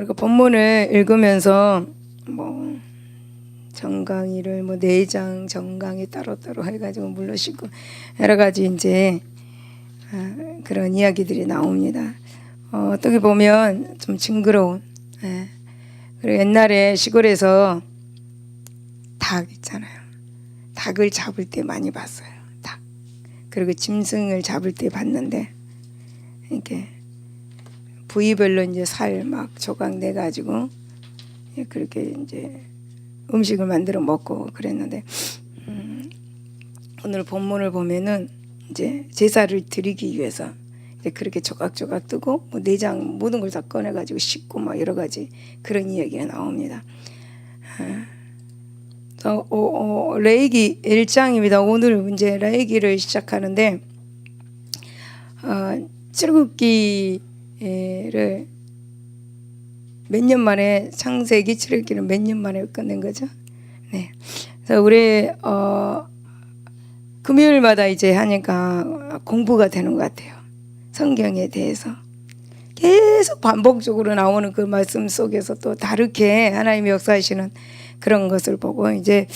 그리고 본문을 읽으면서 정강이를 내장, 정강이 따로따로 해가지고 물러시고 여러 가지 이제 그런 이야기들이 나옵니다. 어떻게 보면 좀 징그러운. 그리고 옛날에 시골에서 닭 있잖아요. 닭을 잡을 때 많이 봤어요. 닭. 그리고 짐승을 잡을 때 봤는데 이렇게 부위별로 이제 살 막 조각 내 가지고 그렇게 이제 음식을 만들어 먹고 그랬는데 오늘 본문을 보면은 이제 제사를 드리기 위해서 이제 그렇게 조각조각 뜨고 내장 모든 걸 다 꺼내 가지고 씻고 막 여러 가지 그런 이야기가 나옵니다. 레위기 1장입니다. 오늘 이제 레위기를 시작하는데 출애굽기를 몇 년 만에 창세기 출애굽기를 몇 년 만에 끝낸 거죠. 네. 그래서 우리 금요일마다 이제 하니까 공부가 되는 것 같아요. 성경에 대해서 계속 반복적으로 나오는 그 말씀 속에서 또 다르게 하나님이 역사하시는 그런 것을 보고 이제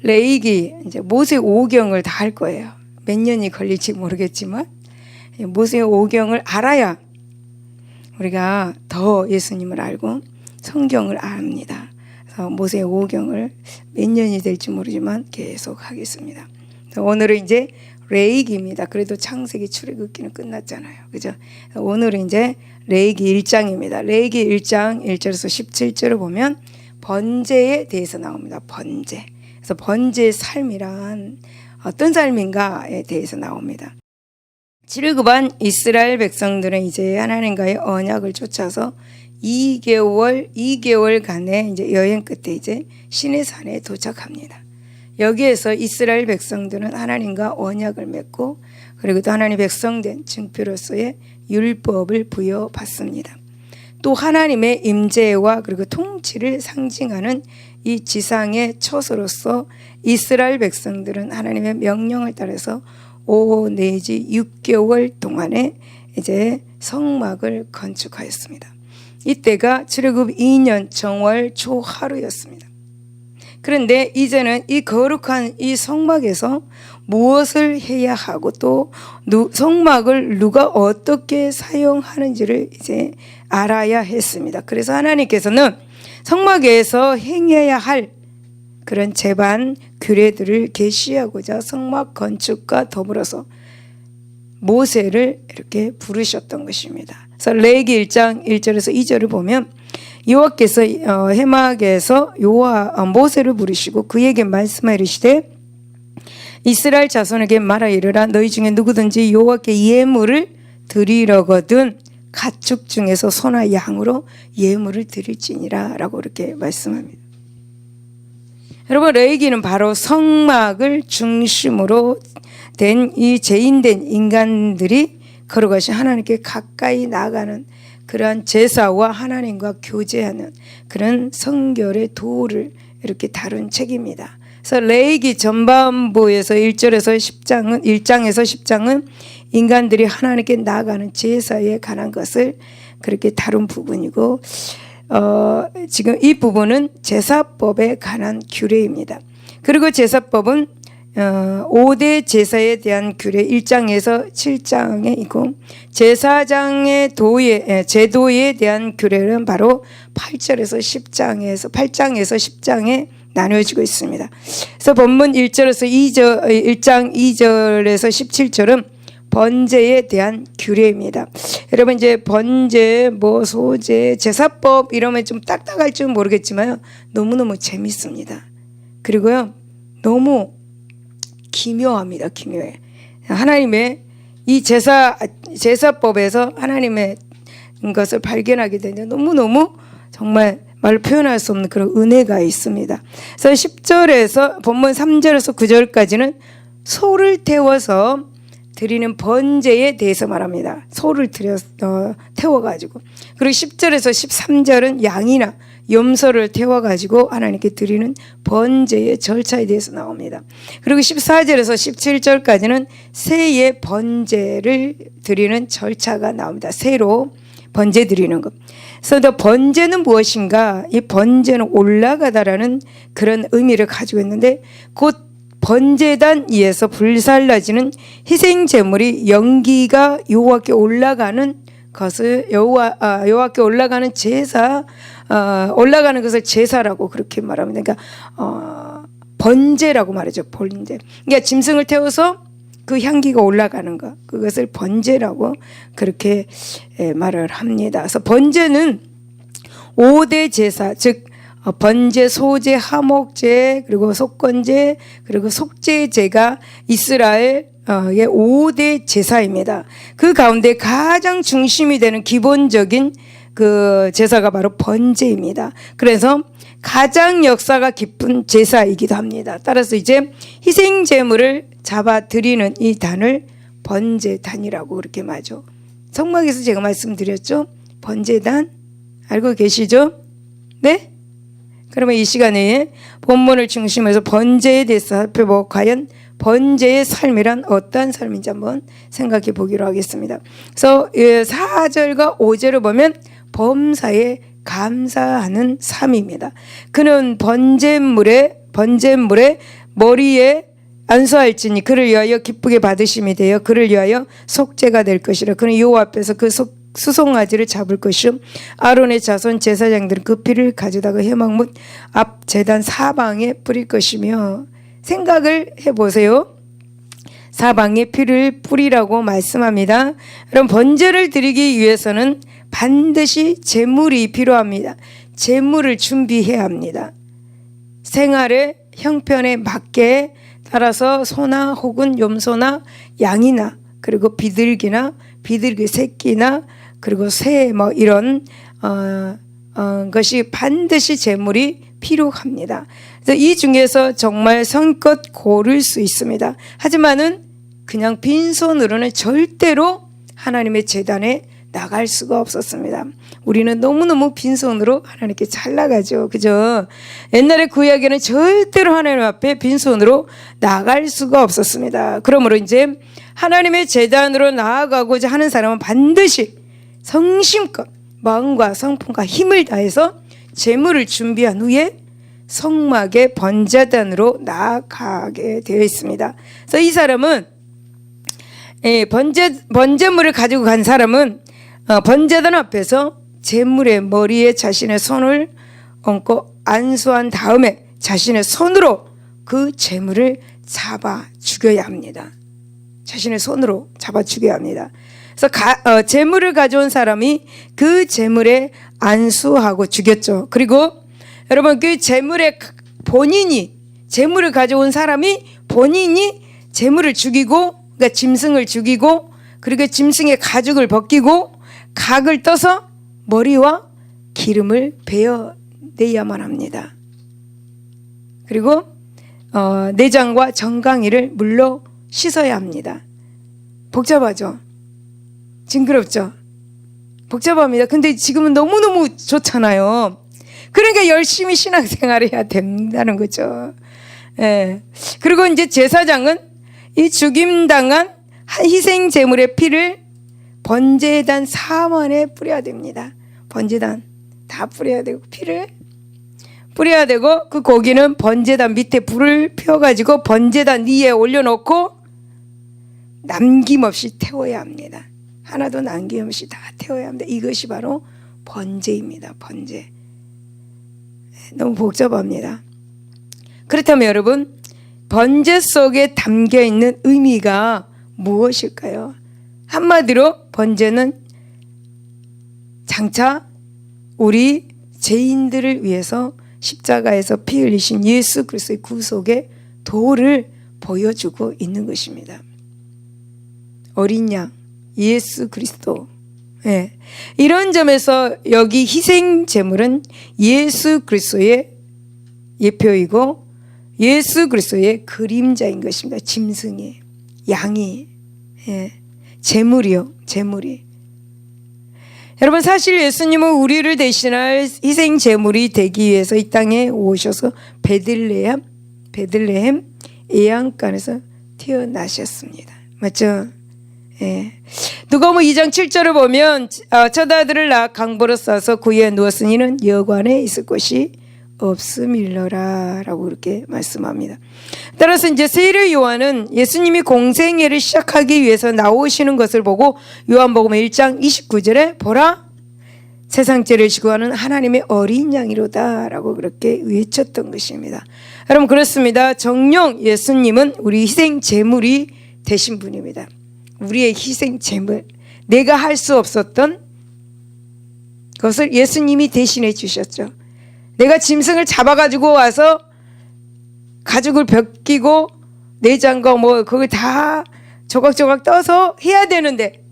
레위기 이제 모세오경을 다 할 거예요. 몇 년이 걸릴지 모르겠지만 모세오경을 알아야 우리가 더 예수님을 알고 성경을 압니다. 그래서 모세오경을 몇 년이 될지 모르지만 계속 하겠습니다. 오늘은 이제 레위기입니다. 그래도 창세기 출애굽기는 끝났잖아요. 그죠? 오늘은 이제 레위기 1장입니다. 레위기 1장 1절에서 17절을 보면 번제에 대해서 나옵니다. 번제. 그래서 번제의 삶이란 어떤 삶인가에 대해서 나옵니다. 출애굽한 이스라엘 백성들은 이제 하나님과의 언약을 쫓아서 2개월간의 이제 여행 끝에 이제 시내산에 도착합니다. 여기에서 이스라엘 백성들은 하나님과 언약을 맺고 그리고 또 하나님 백성된 증표로서의 율법을 부여받습니다. 또 하나님의 임재와 그리고 통치를 상징하는 이 지상의 처소로서 이스라엘 백성들은 하나님의 명령을 따라서 5 내지 6개월 동안에 이제 성막을 건축하였습니다. 이때가 출애굽 2년 정월 초하루였습니다. 그런데 이제는 이 거룩한 이 성막에서 무엇을 해야 하고 또 성막을 누가 어떻게 사용하는지를 이제 알아야 했습니다. 그래서 하나님께서는 성막에서 행해야 할 그런 제반 규례들을 계시하고자 성막 건축과 더불어서 모세를 이렇게 부르셨던 것입니다. 그래서 레위기 1장 1절에서 2절을 보면 여호와께서 해막에서 모세를 부르시고 그에게 말씀하여 이르시되 이스라엘 자손에게 말하 이르라 너희 중에 누구든지 여호와께 예물을 드리려거든 가축 중에서 소나 양으로 예물을 드릴지니라 라고 이렇게 말씀합니다. 여러분 레위기는 바로 성막을 중심으로 된 이 죄인된 인간들이 걸어가신 하나님께 가까이 나아가는 그러한 제사와 하나님과 교제하는 그런 성결의 도를 이렇게 다룬 책입니다. 그래서 레위기 전반부에서 1절에서 10장은 인간들이 하나님께 나아가는 제사에 관한 것을 그렇게 다룬 부분이고 지금 이 부분은 제사법에 관한 규례입니다. 그리고 제사법은 5대 제사에 대한 규례 1장에서 7장에 있고 제사장의 제도에 대한 규례는 바로 8장에서 10장에 나누어지고 있습니다. 그래서 본문 1장 2절에서 17절은 번제에 대한 규례입니다. 여러분 이제 번제, 소제, 제사법 이러면 좀 딱딱할 줄 모르겠지만 너무너무 재밌습니다. 그리고요 너무 기묘합니다. 기묘해. 하나님의 이 제사법에서 하나님의 것을 발견하게 되는데 너무너무 정말 말로 표현할 수 없는 그런 은혜가 있습니다. 그래서 10절에서 본문 3절에서 9절까지는 소를 태워서 드리는 번제에 대해서 말합니다. 소를 태워가지고 그리고 10절에서 13절은 양이나 염소를 태워가지고 하나님께 드리는 번제의 절차에 대해서 나옵니다. 그리고 14절에서 17절까지는 새의 번제를 드리는 절차가 나옵니다. 새로 번제 드리는 것. 그래서 번제는 무엇인가? 이 번제는 올라가다라는 그런 의미를 가지고 있는데, 곧 번제단 위에서 불살라지는 희생 제물이 연기가 여호와께 올라가는 것을 여호와께 올라가는 제사, 올라가는 것을 제사라고 그렇게 말합니다. 그러니까 번제라고 말하죠. 번제. 그러니까 짐승을 태워서 그 향기가 올라가는 것, 그것을 번제라고 그렇게 말을 합니다. 그래서 번제는 5대 제사, 즉 번제, 소제, 화목제, 그리고 속건제, 그리고 속죄제가 이스라엘의 5대 제사입니다. 그 가운데 가장 중심이 되는 기본적인 그 제사가 바로 번제입니다. 그래서 가장 역사가 깊은 제사이기도 합니다. 따라서 이제 희생 제물을 잡아 드리는 이 단을 번제단이라고 그렇게 말하죠. 성막에서 제가 말씀드렸죠. 번제단 알고 계시죠? 네? 그러면 이 시간에 본문을 중심으로 번제에 대해서 살펴보고 과연 번제의 삶이란 어떤 삶인지 한번 생각해 보기로 하겠습니다. 그래서 4절과 5절을 보면 범사에 감사하는 삶입니다. 그는 번제물에 머리에 안수할지니 그를 위하여 기쁘게 받으심이 되어 그를 위하여 속죄가 될 것이라. 그는 여호와 앞에서 그 수송아지를 잡을 것이요 아론의 자손 제사장들은 그 피를 가져다가 회막문 앞 제단 사방에 뿌릴 것이며. 생각을 해보세요. 사방에 피를 뿌리라고 말씀합니다. 그럼 번제를 드리기 위해서는 반드시 제물이 필요합니다. 제물을 준비해야 합니다. 생활의 형편에 맞게 따라서 소나 혹은 염소나 양이나 그리고 비둘기 새끼나 그리고 새 뭐 이런 것이 반드시 제물이 필요합니다. 그래서 이 중에서 정말 성껏 고를 수 있습니다. 하지만은 그냥 빈손으로는 절대로 하나님의 제단에 나갈 수가 없었습니다. 우리는 너무너무 빈손으로 하나님께 잘 나가죠. 그죠? 옛날에 구약에는 절대로 하나님 앞에 빈손으로 나갈 수가 없었습니다. 그러므로 이제 하나님의 제단으로 나아가고자 하는 사람은 반드시 성심껏 마음과 성품과 힘을 다해서 제물을 준비한 후에 성막의 번제단으로 나아가게 되어 있습니다. 그래서 이 사람은 번제물을 가지고 간 사람은 번제단 앞에서 제물의 머리에 자신의 손을 얹고 안수한 다음에 자신의 손으로 그 제물을 잡아 죽여야 합니다. 자신의 손으로 잡아 죽여야 합니다. 그래서 제물을 가져온 사람이 그 제물에 안수하고 죽였죠. 그리고 여러분 그 제물에 본인이 제물을 가져온 사람이 본인이 제물을 죽이고 그러니까 짐승을 죽이고 그리고 짐승의 가죽을 벗기고 각을 떠서 머리와 기름을 베어내야만 합니다. 그리고 내장과 정강이를 물로 씻어야 합니다. 복잡하죠? 징그럽죠? 복잡합니다. 근데 지금은 너무너무 좋잖아요. 그러니까 열심히 신앙생활을 해야 된다는 거죠. 예. 그리고 이제 제사장은 이 죽임당한 희생 제물의 피를 번제단 사원에 뿌려야 됩니다. 번제단 다 뿌려야 되고 피를 뿌려야 되고 그 고기는 번제단 밑에 불을 펴가지고 번제단 위에 올려놓고 남김없이 태워야 합니다. 하나도 남김없이 다 태워야 합니다. 이것이 바로 번제입니다. 번제. 너무 복잡합니다. 그렇다면 여러분 번제 속에 담겨있는 의미가 무엇일까요? 한마디로 번제는 장차 우리 죄인들을 위해서 십자가에서 피 흘리신 예수 그리스도의 구속의 도를 보여주고 있는 것입니다. 어린 양 예수 그리스도. 네. 이런 점에서 여기 희생 제물은 예수 그리스도의 예표이고 예수 그리스도의 그림자인 것입니다. 짐승이, 양이, 제물이요, 제물이. 여러분 사실 예수님은 우리를 대신할 희생 제물이 되기 위해서 이 땅에 오셔서 베들레헴 애양간에서 태어나셨습니다. 맞죠? 누가복음 2장 7절을 보면 첫 아들을 낳아 강보로 싸서 그 위에 누웠으니 이는 여관에 있을 곳이 없음일러라 라고 그렇게 말씀합니다. 따라서 이제 세례 요한은 예수님이 공생애를 시작하기 위해서 나오시는 것을 보고 요한복음 1장 29절에 보라 세상 죄를 지고 하는 하나님의 어린 양이로다 라고 그렇게 외쳤던 것입니다. 여러분 그렇습니다. 정녕 예수님은 우리 희생 제물이 되신 분입니다. 우리의 희생 제물, 내가 할 수 없었던 것을 예수님이 대신해 주셨죠. 내가 짐승을 잡아가지고 와서 가죽을 벗기고 내장과 뭐 그걸 다 조각조각 떠서 해야 되는데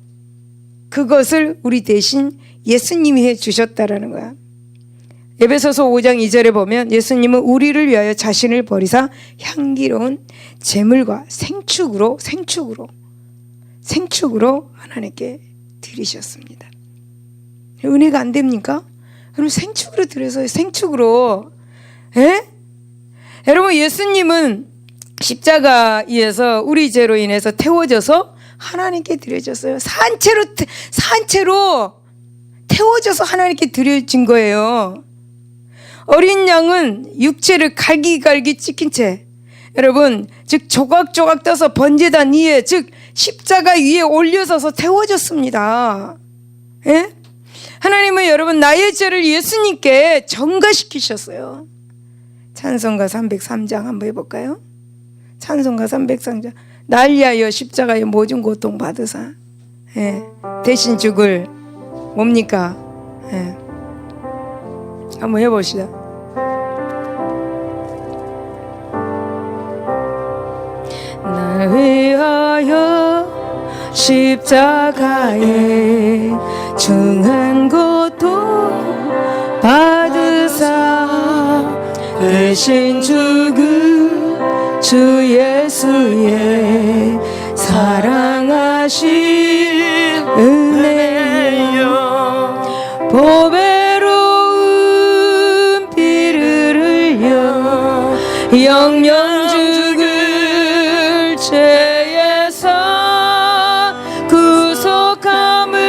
그것을 우리 대신 예수님이 해 주셨다라는 거야. 에베소서 5장 2절에 보면 예수님은 우리를 위하여 자신을 버리사 향기로운 제물과 생축으로 하나님께 드리셨습니다. 은혜가 안 됩니까? 여러분 생축으로 드려서 생축으로 여러분 예수님은 십자가에서 우리 죄로 인해서 태워져서 하나님께 드려졌어요. 산채로 태워져서 하나님께 드려진 거예요. 어린 양은 육체를 갈기갈기 찍힌 채 여러분 즉 조각조각 떠서 번제단 위에 즉 십자가 위에 올려서서 태워졌습니다. 예? 하나님은 여러분 나의 죄를 예수님께 전가시키셨어요. 찬송가 303장 한번 해볼까요? 찬송가 303장 날 위하여 십자가에 모든 고통 받으사 대신 죽을 뭡니까? 한번 해봅시다. 날 위하여 십자가에 중한 고통 받으사 대신 죽은 주 예수의 사랑하신 은혜여 보배로운 피를 흘려 영영 죽을 죄에서 구속함을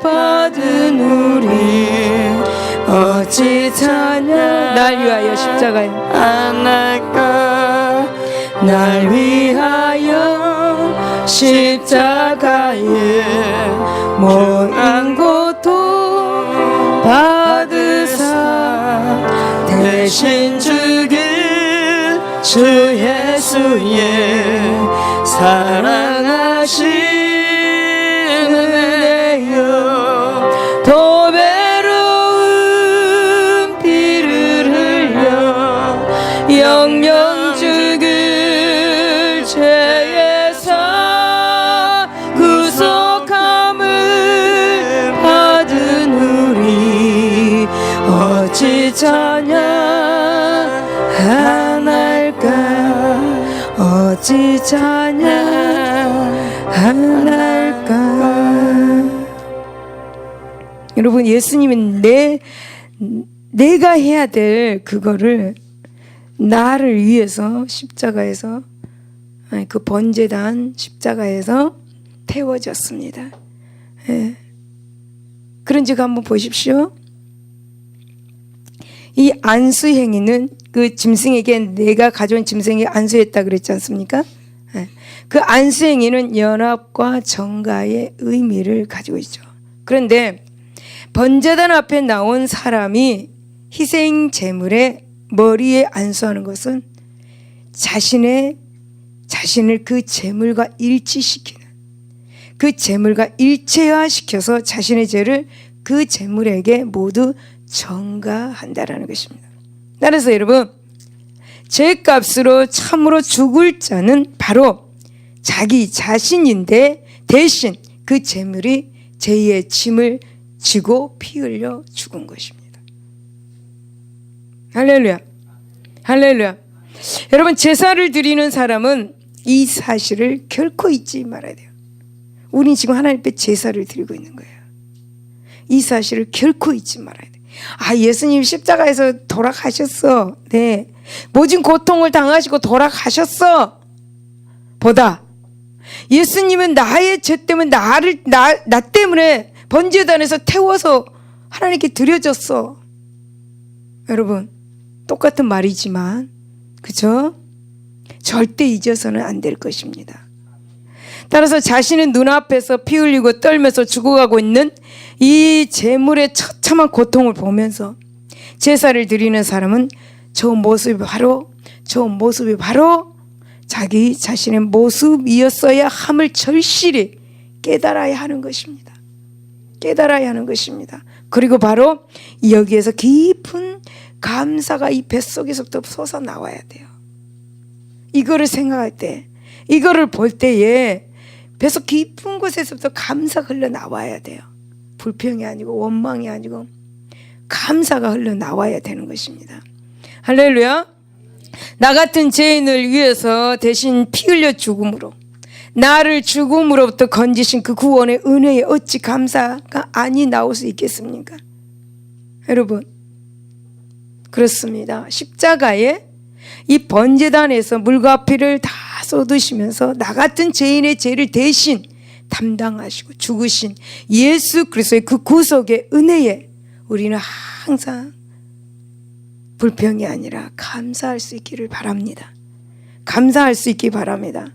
받은 우리 어찌 찬양 날 위하여 십자가에 안 할까 날 위하여 십자가에 모든 고통 받으사 대신 죽일 주 예수의 사랑하신 은혜여 보배로운 피를 흘려 영영 죽을 죄에서 구속함을 받은 우리 어찌 찬양할까 어찌 찬양할까. 여러분 예수님은 내가 해야 될 그거를 나를 위해서 십자가에서 그 번제단 십자가에서 태워졌습니다. 그런즉 한번 보십시오. 이 안수행위는 그 짐승에게 내가 가져온 짐승에게 안수했다 그랬지 않습니까? 그 안수행위는 연합과 정가의 의미를 가지고 있죠. 그런데 번제단 앞에 나온 사람이 희생 제물의 머리에 안수하는 것은 자신을 그 제물과 일치시키는 그 제물과 일체화시켜서 자신의 죄를 그 제물에게 모두 전가한다라는 것입니다. 따라서 여러분 죄값으로 참으로 죽을 자는 바로 자기 자신인데 대신 그 제물이 죄의 짐을 지고 피 흘려 죽은 것입니다. 할렐루야. 할렐루야. 여러분 제사를 드리는 사람은 이 사실을 결코 잊지 말아야 돼요. 우린 지금 하나님 앞에 제사를 드리고 있는 거예요. 이 사실을 결코 잊지 말아야 돼요. 아, 예수님 십자가에서 돌아가셨어. 네. 모진 고통을 당하시고 돌아가셨어. 보다 예수님은 나의 죄 때문에 나 때문에 번제단에서 태워서 하나님께 드려졌어. 여러분, 똑같은 말이지만, 그죠? 절대 잊어서는 안 될 것입니다. 따라서 자신의 눈앞에서 피 흘리고 떨면서 죽어가고 있는 이 재물의 처참한 고통을 보면서 제사를 드리는 사람은 저 모습이 바로 자기 자신의 모습이었어야 함을 절실히 깨달아야 하는 것입니다. 깨달아야 하는 것입니다. 그리고 바로 여기에서 깊은 감사가 이 뱃속에서부터 솟아나와야 돼요. 이거를 생각할 때, 이거를 볼 때에 뱃속 깊은 곳에서부터 감사가 흘러나와야 돼요. 불평이 아니고 원망이 아니고 감사가 흘러나와야 되는 것입니다. 할렐루야. 나 같은 죄인을 위해서 대신 피 흘려 죽음으로 나를 죽음으로부터 건지신 그 구원의 은혜에 어찌 감사가 아니 나올 수 있겠습니까? 여러분, 그렇습니다. 십자가에 이 번제단에서 물과 피를 다 쏟으시면서 나 같은 죄인의 죄를 대신 담당하시고 죽으신 예수 그리스도의 그 구속의 은혜에 우리는 항상 불평이 아니라 감사할 수 있기를 바랍니다. 감사할 수 있기 바랍니다.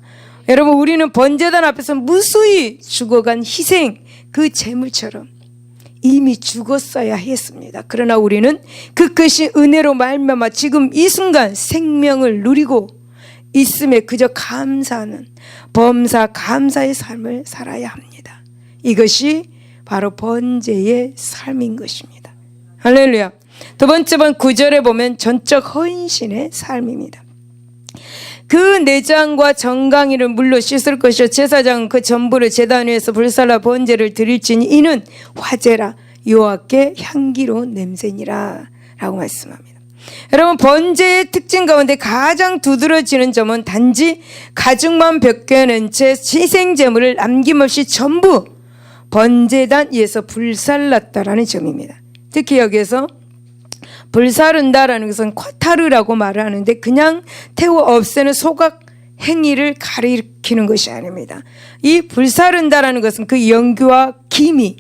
여러분, 우리는 번제단 앞에서 무수히 죽어간 희생 그 제물처럼 이미 죽었어야 했습니다. 그러나 우리는 그 끝이 은혜로 말미암아 지금 이 순간 생명을 누리고 있음에 그저 감사하는 범사 감사의 삶을 살아야 합니다. 이것이 바로 번제의 삶인 것입니다. 할렐루야. 두 번째 번 9절에 보면 전적 헌신의 삶입니다. 그 내장과 정강이를 물로 씻을 것이요 제사장은 그 전부를 제단 위에서 불살라 번제를 드릴지니 이는 화제라 여호와께 향기로운 냄새니라 라고 말씀합니다. 여러분, 번제의 특징 가운데 가장 두드러지는 점은 단지 가죽만 벗겨낸 채 희생제물을 남김없이 전부 번제단 위에서 불살랐다라는 점입니다. 특히 여기에서 불사른다라는 것은 쿼타르라고 말을 하는데 그냥 태워 없애는 소각 행위를 가리키는 것이 아닙니다. 이 불사른다라는 것은 그 연기와 김이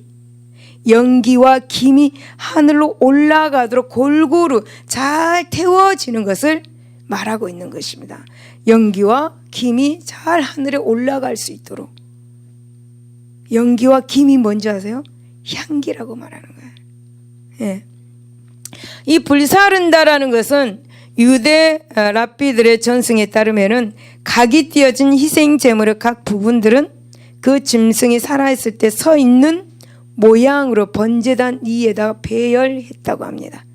하늘로 올라가도록 골고루 잘 태워지는 것을 말하고 있는 것입니다. 연기와 김이 잘 하늘에 올라갈 수 있도록. 연기와 김이 뭔지 아세요? 향기라고 말하는 거예요. 예. 이 불사른다라는 것은 유대 랍비들의 전승에 따르면은 각이 띄어진 희생 제물의 각 부분들은 그 짐승이 살아있을 때 서 있는 모양으로 번제단 위에다 배열했다고 합니다.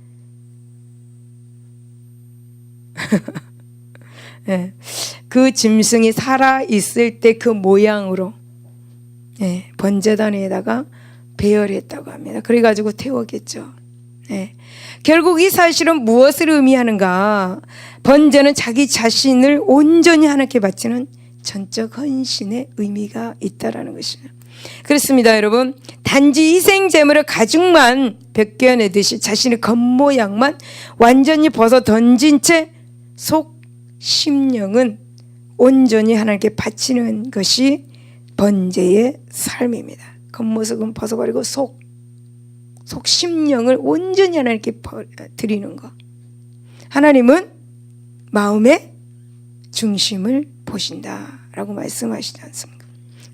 네. 그 짐승이 살아있을 때 그 모양으로 네. 번제단 위에다가 배열했다고 합니다. 그래가지고 태웠겠죠. 네. 결국 이 사실은 무엇을 의미하는가? 번제는 자기 자신을 온전히 하나님께 바치는 전적 헌신의 의미가 있다라는 것입니다. 그렇습니다, 여러분. 단지 희생제물을 가죽만 벗겨내듯이 자신의 겉모양만 완전히 벗어 던진 채 속 심령은 온전히 하나님께 바치는 것이 번제의 삶입니다. 겉모습은 벗어버리고 속 심령을 온전히 하나님께 드리는 것. 하나님은 마음의 중심을 보신다라고 말씀하시지 않습니까?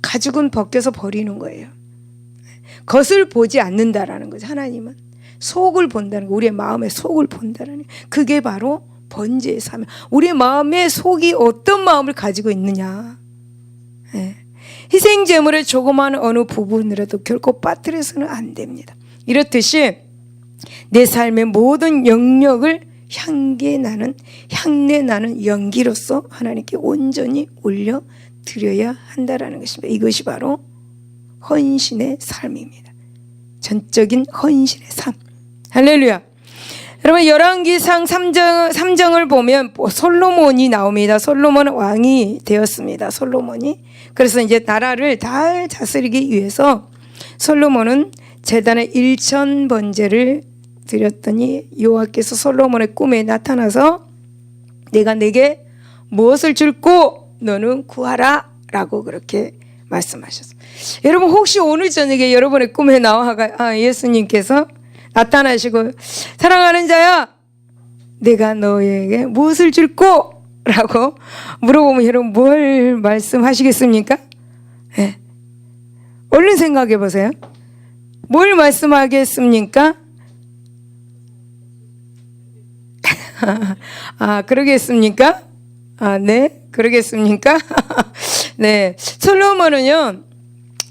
가죽은 벗겨서 버리는 거예요. 겉을 보지 않는다라는 거죠. 하나님은 속을 본다는 거, 우리의 마음의 속을 본다라는 거. 그게 바로 번제의 삶. 우리의 마음의 속이 어떤 마음을 가지고 있느냐. 희생제물의 조그마한 어느 부분이라도 결코 빠뜨려서는 안 됩니다. 이렇듯이 내 삶의 모든 영역을 향내 나는 연기로서 하나님께 온전히 올려드려야 한다라는 것입니다. 이것이 바로 헌신의 삶입니다. 전적인 헌신의 삶. 할렐루야. 여러분, 열왕기상 3장을 보면 솔로몬이 나옵니다. 솔로몬은 왕이 되었습니다. 솔로몬이. 그래서 이제 나라를 잘 다스리기 위해서 솔로몬은 제단에 1천 번제를 드렸더니 여호와께서 솔로몬의 꿈에 나타나서 내가 내게 무엇을 줄고 너는 구하라 라고 그렇게 말씀하셨어요. 여러분 혹시 오늘 저녁에 여러분의 꿈에 예수님께서 나타나시고 사랑하는 자야 내가 너에게 무엇을 줄꼬? 라고 물어보면 여러분 뭘 말씀하시겠습니까? 네. 얼른 생각해 보세요. 뭘 말씀하겠습니까? 그러겠습니까? 네, 그러겠습니까? 네, 솔로몬은요,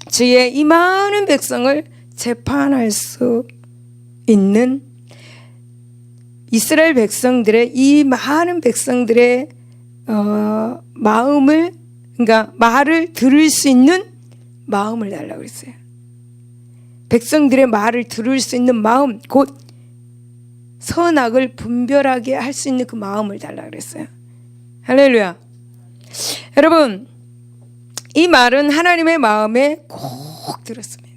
주의 이 많은 백성을 재판할 수 있는 이스라엘 백성들의 이 많은 백성들의 마음을, 그러니까 말을 들을 수 있는 마음을 달라고 그랬어요. 백성들의 말을 들을 수 있는 마음, 곧 선악을 분별하게 할 수 있는 그 마음을 달라고 그랬어요. 할렐루야. 여러분, 이 말은 하나님의 마음에 꼭 들었습니다.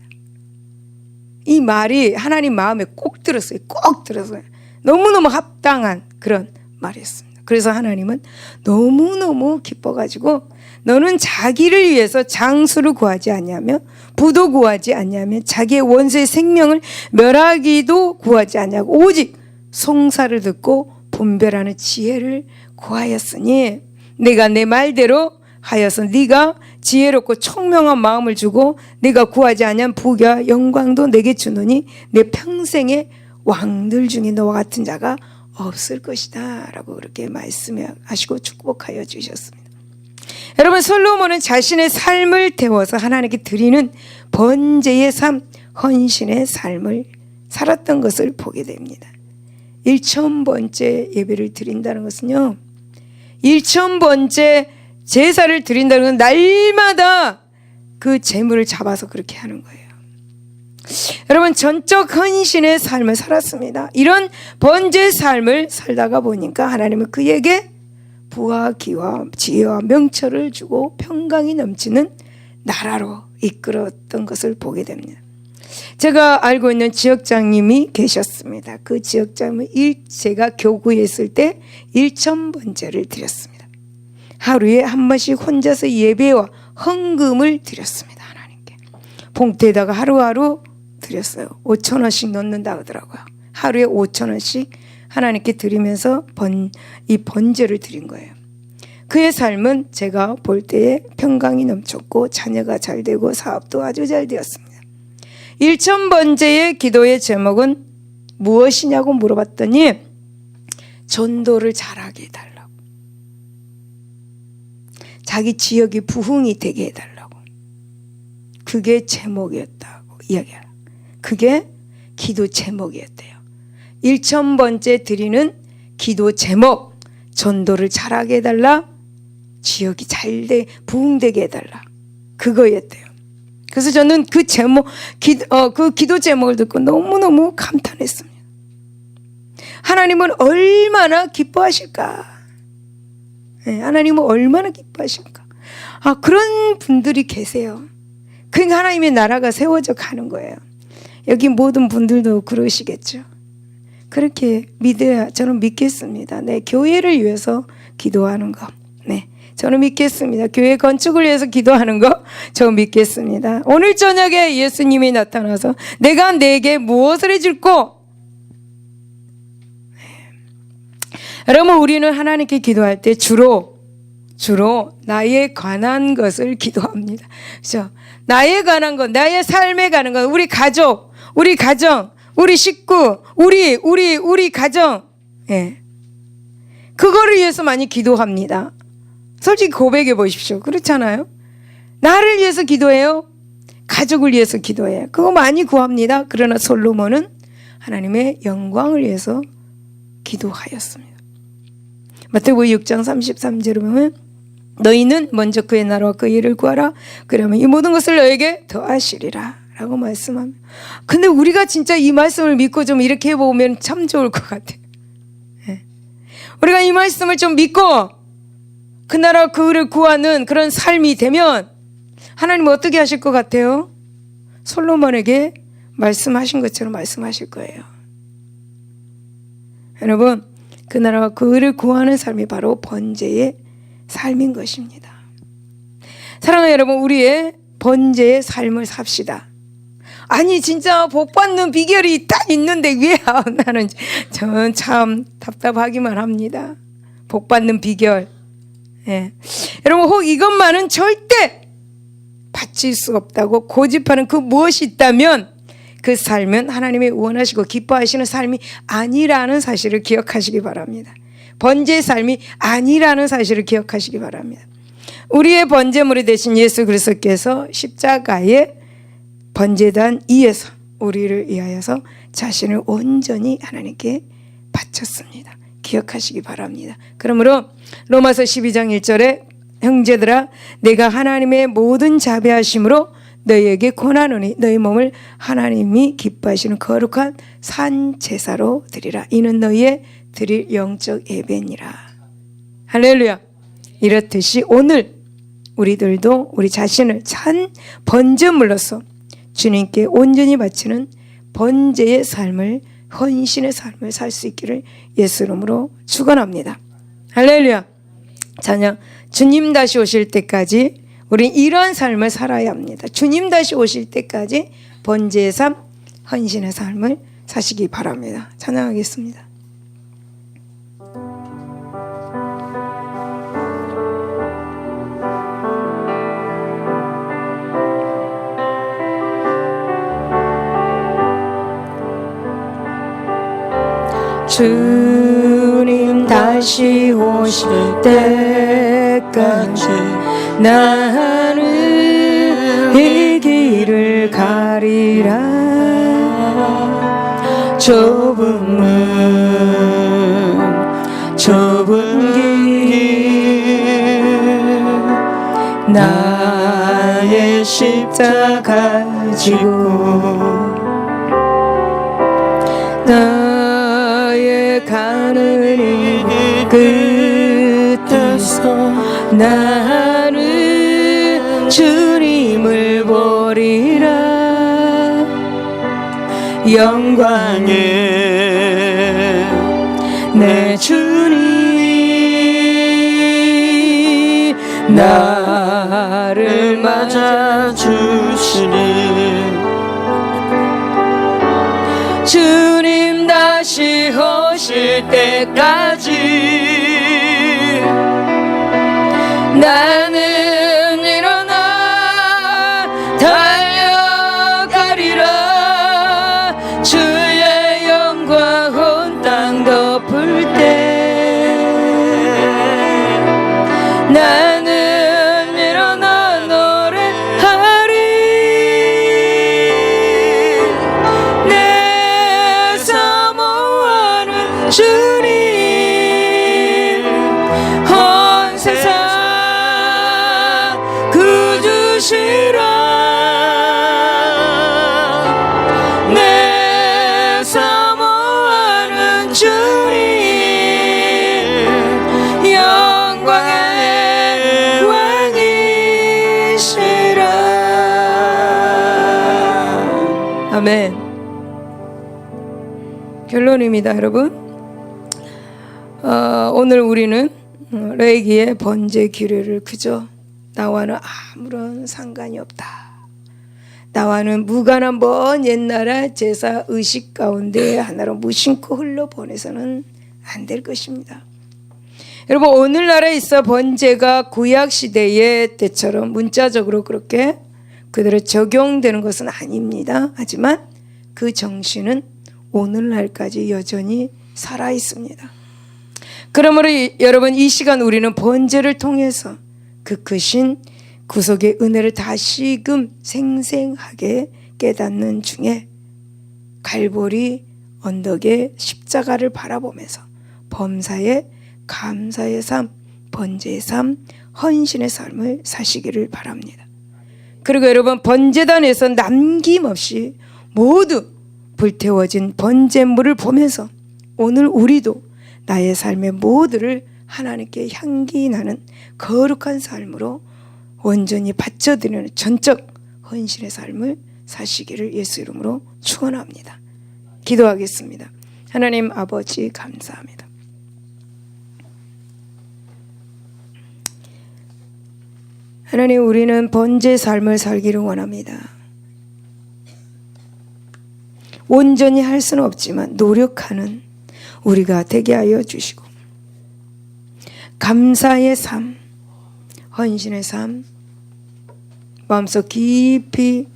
이 말이 하나님 마음에 꼭 들었어요. 꼭 들었어요. 너무너무 합당한 그런 말이었습니다. 그래서 하나님은 너무너무 기뻐가지고 너는 자기를 위해서 장수를 구하지 않냐며 부도 구하지 않냐며 자기의 원수의 생명을 멸하기도 구하지 않냐고 오직 송사를 듣고 분별하는 지혜를 구하였으니 내가 내 말대로 하여서 네가 지혜롭고 총명한 마음을 주고 네가 구하지 아니한 부귀와 영광도 내게 주노니 내 평생에 왕들 중에 너와 같은 자가 없을 것이다 라고 그렇게 말씀하시고 축복하여 주셨습니다. 여러분, 솔로몬은 자신의 삶을 태워서 하나님께 드리는 번제의 삶, 헌신의 삶을 살았던 것을 보게 됩니다. 1000번째 예배를 드린다는 것은요, 1000번째 제사를 드린다는 건 날마다 그 제물을 잡아서 그렇게 하는 거예요. 여러분, 전적 헌신의 삶을 살았습니다. 이런 번제 삶을 살다가 보니까 하나님은 그에게 부와 기와 지혜와 명철을 주고 평강이 넘치는 나라로 이끌었던 것을 보게 됩니다. 제가 알고 있는 지역장님이 계셨습니다. 그 지역장님은 제가 교구에 있을 때 1000번제를 드렸습니다. 하루에 한 번씩 혼자서 예배와 헌금을 드렸습니다. 하나님께 봉투에다가 하루하루 드렸어요. 5,000원씩 넣는다 하더라고요. 하루에 5,000원씩 하나님께 드리면서 이 번제를 드린 거예요. 그의 삶은 제가 볼 때에 평강이 넘쳤고 자녀가 잘 되고 사업도 아주 잘 되었습니다. 1000번제의 기도의 제목은 무엇이냐고 물어봤더니 전도를 잘하게 해달라고, 자기 지역이 부흥이 되게 해달라고, 그게 제목이었다고 이야기해요. 그게 기도 제목이었대요. 1000번째 드리는 기도 제목, 전도를 잘하게 해달라, 지역이 잘돼 부흥되게 해달라, 그거였대요. 그래서 저는 그 제목, 그 기도 제목을 듣고 너무너무 감탄했습니다. 하나님은 얼마나 기뻐하실까? 네, 하나님은 얼마나 기뻐하실까? 그런 분들이 계세요. 그러니까 하나님의 나라가 세워져 가는 거예요. 여기 모든 분들도 그러시겠죠. 그렇게 믿어야 저는 믿겠습니다. 네, 교회를 위해서 기도하는 거, 네, 저는 믿겠습니다. 교회 건축을 위해서 기도하는 거 저 믿겠습니다. 오늘 저녁에 예수님이 나타나서 내가 내게 무엇을 해줄꼬? 여러분, 우리는 하나님께 기도할 때 주로 나에 관한 것을 기도합니다. 그렇죠? 나에 관한 것, 나의 삶에 관한 것, 우리 가족, 우리 가정, 우리 식구, 우리 가정, 예, 그거를 위해서 많이 기도합니다. 솔직히 고백해 보십시오. 그렇잖아요? 나를 위해서 기도해요. 가족을 위해서 기도해요. 그거 많이 구합니다. 그러나 솔로몬은 하나님의 영광을 위해서 기도하였습니다. 마태복음 6장 33절에 보면 너희는 먼저 그의 나라와 그 일을 구하라. 그러면 이 모든 것을 너에게 더하시리라 라고 말씀합니다. 근데 우리가 진짜 이 말씀을 믿고 좀 이렇게 해보면 참 좋을 것 같아요. 우리가 이 말씀을 좀 믿고 그 나라와 그 일을 구하는 그런 삶이 되면 하나님은 어떻게 하실 것 같아요? 솔로몬에게 말씀하신 것처럼 말씀하실 거예요. 여러분, 그 나라와 그 일을 구하는 삶이 바로 번제의 삶인 것입니다. 사랑하는 여러분, 우리의 번제의 삶을 삽시다. 아니 진짜 복받는 비결이 딱 있는데 왜 나는 저는 참 답답하기만 합니다. 복받는 비결. 예. 여러분 혹 이것만은 절대 바칠 수 없다고 고집하는 그 무엇이 있다면 그 삶은 하나님이 원하시고 기뻐하시는 삶이 아니라는 사실을 기억하시기 바랍니다. 번제의 삶이 아니라는 사실을 기억하시기 바랍니다. 우리의 번제물이 되신 예수 그리스도께서 십자가의 번제단 위에서 우리를 위하여서 자신을 온전히 하나님께 바쳤습니다. 기억하시기 바랍니다. 그러므로 로마서 12장 1절에 형제들아 내가 하나님의 모든 자비하심으로 너희에게 권하노니 너희 몸을 하나님이 기뻐하시는 거룩한 산 제사로 드리라. 이는 너희의 드릴 영적 예배니라. 할렐루야. 이렇듯이 오늘 우리들도 우리 자신을 찬 번제물로서 주님께 온전히 바치는 번제의 삶을, 헌신의 삶을 살 수 있기를 예수 이름으로 축원합니다. 할렐루야. 찬양. 주님 다시 오실 때까지 우리 이러한 삶을 살아야 합니다. 주님 다시 오실 때까지 번제의 삶, 헌신의 삶을 사시기 바랍니다. 찬양하겠습니다. 주님 다시 오실 때까지 나는 이 길을 가리라. 좁은 길 나의 십자가 지고 나의 가는 이 끝에서 나는 주님을 보리라. 영광의 내 주님 나를 맞아주시니 주님 다시 오실 때까지 나는 일어나 달려가리라. 주의 영광 온 땅 덮을 때 나는 일어나 노래하리. 내 사모하는 주님 온 세상 내 사모하는 주님 영광의 왕이시라. 아멘. 결론입니다, 여러분. 오늘 우리는 레위기의 번제 규례를 그저 나와는 아무런 상관이 없다. 나와는 무관한 먼 옛날의 제사 의식 가운데 하나로 무심코 흘러보내서는 안 될 것입니다. 여러분 오늘날에 있어 번제가 구약시대의 때처럼 문자적으로 그렇게 그대로 적용되는 것은 아닙니다. 하지만 그 정신은 오늘날까지 여전히 살아있습니다. 그러므로 여러분 이 시간 우리는 번제를 통해서 그 크신 구속의 은혜를 다시금 생생하게 깨닫는 중에 갈보리 언덕의 십자가를 바라보면서 범사의 감사의 삶, 번제의 삶, 헌신의 삶을 사시기를 바랍니다. 그리고 여러분 번제단에서 남김없이 모두 불태워진 번제물을 보면서 오늘 우리도 나의 삶의 모두를 하나님께 향기 나는 거룩한 삶으로 온전히 바쳐드리는 전적 헌신의 삶을 사시기를 예수 이름으로 축원합니다. 기도하겠습니다. 하나님 아버지 감사합니다. 하나님, 우리는 번제 삶을 살기를 원합니다. 온전히 할 수는 없지만 노력하는 우리가 되게 하여 주시고, 감사의 삶, 헌신의 삶, 마음속 깊이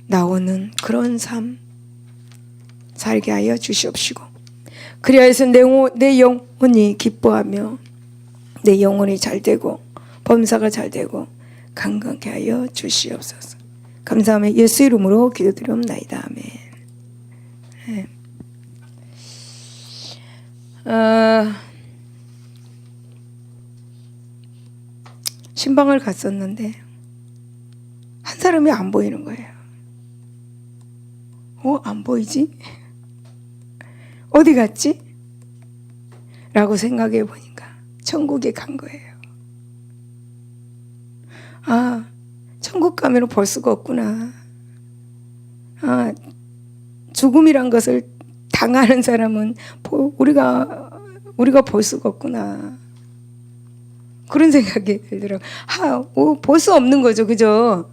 나오는 그런 삶 살게 하여 주시옵시고, 그리하여서 내 영혼이 기뻐하며 내 영혼이 잘되고 범사가 잘되고 강건케 하여 주시옵소서. 감사하며 예수 이름으로 기도드리옵나이다. 아멘. 신방을 갔었는데 한 사람이 안 보이는 거예요. 안 보이지? 어디 갔지? 라고 생각해 보니까 천국에 간 거예요. 천국 가면 볼 수가 없구나. 죽음이란 것을 당하는 사람은 우리가 볼 수가 없구나. 그런 생각이 들더라고요. 볼 수 없는 거죠. 그죠?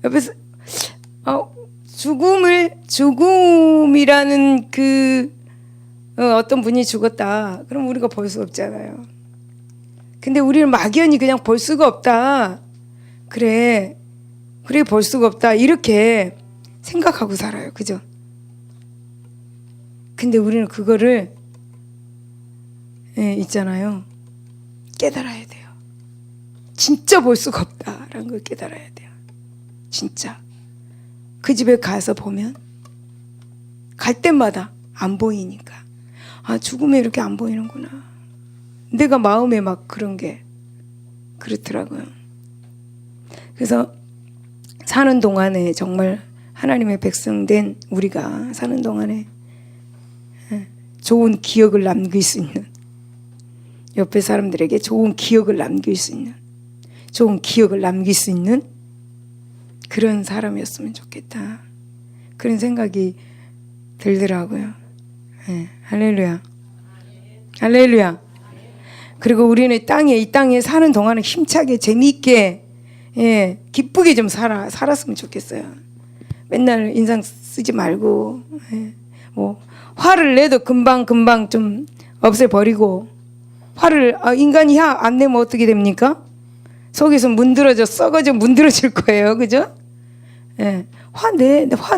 옆에서 죽음이라는 어떤 분이 죽었다. 그럼 우리가 볼 수 없잖아요. 근데 우리는 막연히 그냥 볼 수가 없다. 그래 볼 수가 없다. 이렇게 생각하고 살아요. 그죠? 근데 우리는 그거를 있잖아요. 깨달아야 돼요. 진짜 볼 수가 없다라는 걸 깨달아야 돼요. 진짜. 그 집에 가서 보면 갈 때마다 안 보이니까 죽음에 이렇게 안 보이는구나. 내가 마음에 막 그런 게 그렇더라고요. 그래서 사는 동안에 정말 하나님의 백성된 우리가 사는 동안에 좋은 기억을 남길 수 있는, 옆에 사람들에게 좋은 기억을 남길 수 있는, 좋은 기억을 남길 수 있는 그런 사람이었으면 좋겠다. 그런 생각이 들더라고요. 할렐루야. 할렐루야. 그리고 우리는 이 땅에 사는 동안은 힘차게 재미있게 기쁘게 좀 살았으면 좋겠어요. 맨날 인상 쓰지 말고 화를 내도 금방 좀 없애버리고, 화를 인간이 화 안 내면 어떻게 됩니까? 속에서 썩어져 문드러질 거예요. 그죠? 화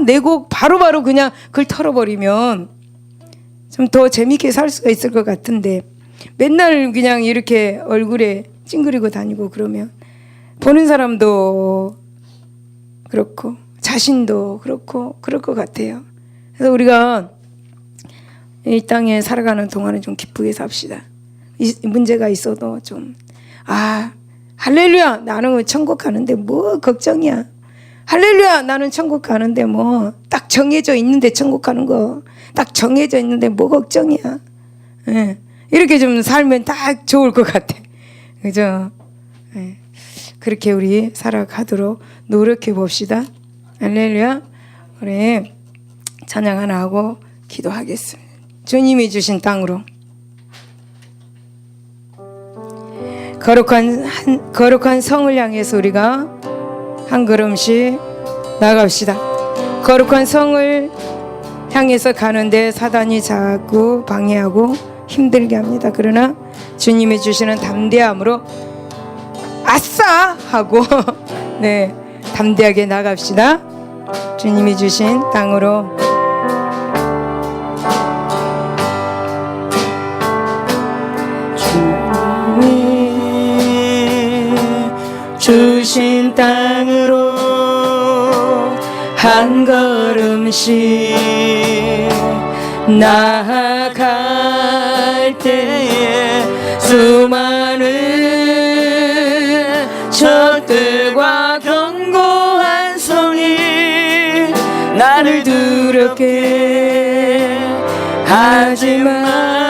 내고 바로 그냥 그걸 털어버리면 좀 더 재밌게 살 수가 있을 것 같은데, 맨날 그냥 이렇게 얼굴에 찡그리고 다니고 그러면 보는 사람도 그렇고 자신도 그렇고 그럴 것 같아요. 그래서 우리가 이 땅에 살아가는 동안은 좀 기쁘게 삽시다. 문제가 있어도 좀 할렐루야, 나는 천국 가는데 뭐 걱정이야. 할렐루야, 나는 천국 가는데 뭐 딱 정해져 있는데, 천국 가는 거 딱 정해져 있는데 뭐 걱정이야. 이렇게 좀 살면 딱 좋을 것 같아. 그죠? 그렇게 우리 살아가도록 노력해 봅시다. 할렐루야. 우리 찬양 하나 하고 기도하겠습니다. 주님이 주신 땅으로 거룩한 성을 향해서 우리가 한 걸음씩 나갑시다. 거룩한 성을 향해서 가는데 사단이 자꾸 방해하고 힘들게 합니다. 그러나 주님이 주시는 담대함으로 아싸 하고 담대하게 나갑시다. 주님이 주신 땅으로. 주신 땅으로 한 걸음씩 나아갈 때에 수많은 적들과 견고한 손이 나를 두렵게 하지만